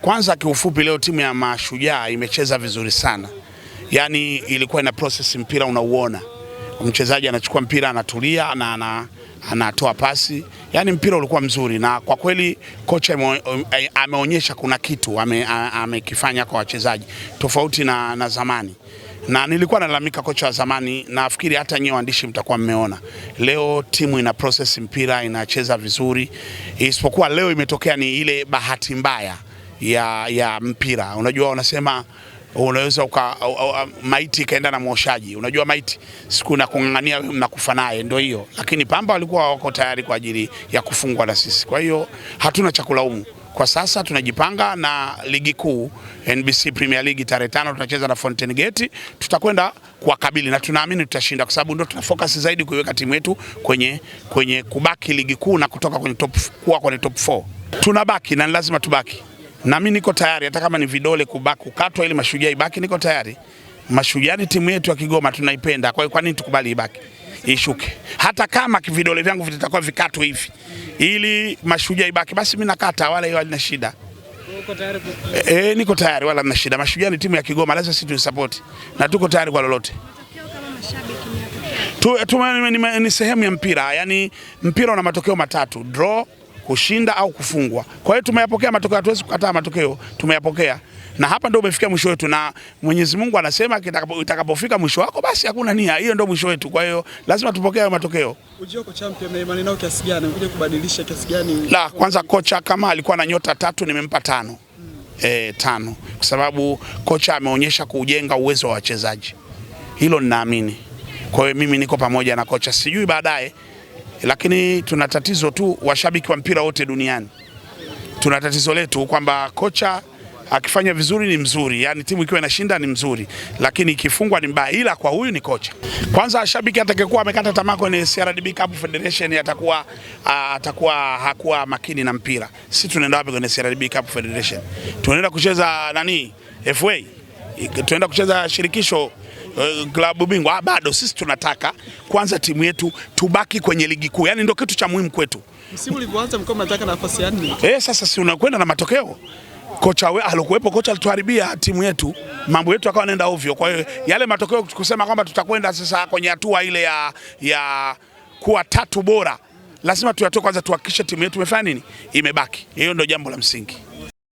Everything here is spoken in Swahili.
Kwanza kiufupi leo timu ya Mashujaa imecheza vizuri sana. Yaani ilikuwa ina process mpira unauona. Mchezaji anachukua mpira anatulia na anatoa pasi. Yaani mpira ulikuwa mzuri na kwa kweli kocha ameonyesha kuna kitu amekifanya kwa wachezaji tofauti na zamani. Na nilikuwa nalalamika kocha wa zamani, nafikiri hata nyewe waandishi mtakuwa mmeona. Leo timu ina process mpira, inacheza vizuri. Isipokuwa leo imetokea ni ile bahati mbaya ya mpira. Unajua wanasema unaweza maiti kaenda na mwoshaji. Unajua maiti siku na kung'ang'ania mnakufa naye, ndio hiyo. Lakini Pamba walikuwa wako tayari kwa ajili ya kufungwa na sisi. Kwa hiyo hatuna cha kulaumu. Kwa sasa tunajipanga na ligi kuu NBC Premier League tarehe 5 tunacheza na Fountain Gate, tutakwenda kuwakabili na tunaamini tutashinda kwa sababu ndio tuna focus zaidi kuiweka timu yetu kwenye kubaki ligi kuu na kutoka kwenye top 4. Tunabaki na lazima tubaki. Na mimi niko tayari hata kama ni vidole kubaki kukatwa ili Mashujaa ibaki, niko tayari. Mashujaa ni timu yetu ya Kigoma, tunaipenda. Kwa hiyo kwa nini tukubali ibaki? Ishuke. Hata kama vidole vyangu vitakuwa vikatwe hivi ili Mashujaa ibaki, basi mimi nakata, wala hiyo halina shida. Uko tayari? Niko tayari, wala hamna shida. Mashujaa ni timu ya Kigoma, lazima sisi tuisupport na tuko tayari kwa lolote. Ni sehemu ya mpira, yani mpira una matokeo matatu: draw, kushinda au kufungwa. Kwa hiyo tumeyapokea matokeo, hatuwezi kukataa matokeo, tumeyapokea. Na hapa ndio umefikia mwisho wetu, na Mwenyezi Mungu anasema itakapofika mwisho wako basi hakuna nia. Hiyo ndio mwisho wetu. Kwa hiyo lazima tupokee matokeo. Ujio kwa champion na imani nao kiasi gani? Unakuja kubadilisha kiasi gani? La, kwanza kocha kama alikuwa na nyota 3 nimempa 5. 5 kwa sababu kocha ameonyesha kujenga uwezo wa wachezaji. Hilo ninaamini. Kwa hiyo mimi niko pamoja na kocha. Sijui baadaye, lakini tuna tatizo tu, washabiki wa mpira wote duniani. Tuna tatizo letu kwamba kocha akifanya vizuri ni mzuri, yani timu ikiwa inashinda ni mzuri, lakini ikifungwa ni mbaya. Ila kwa huyu ni kocha. Kwanza shabiki atakayekuwa amekata tamaa kwenye CRDB Cup Federation atakuwa hakuwa makini na mpira. Sisi tunaenda wapi kwenye CRDB Cup Federation? Tunaenda kucheza FA? Tunaenda kucheza shirikisho klabu bingwa? Bado sisi tunataka kwanza timu yetu tubaki kwenye ligi kuu. Yani ndio kitu cha muhimu kwetu. Msimu ulivyoanza mko mnataka nafasi ya 4. Sasa si unakwenda na matokeo. Kocha alokuepo, kocha alituharibia timu yetu, mambo yetu yakawa yanaenda ovyo. Kwa hiyo yale matokeo kusema kwamba tutakwenda sasa kwenye hatua ile ya kuwa 3 bora, lazima tuyatoe kwanza, tuhakikishe timu yetu imefanya nini, imebaki. Hiyo ndio jambo la msingi.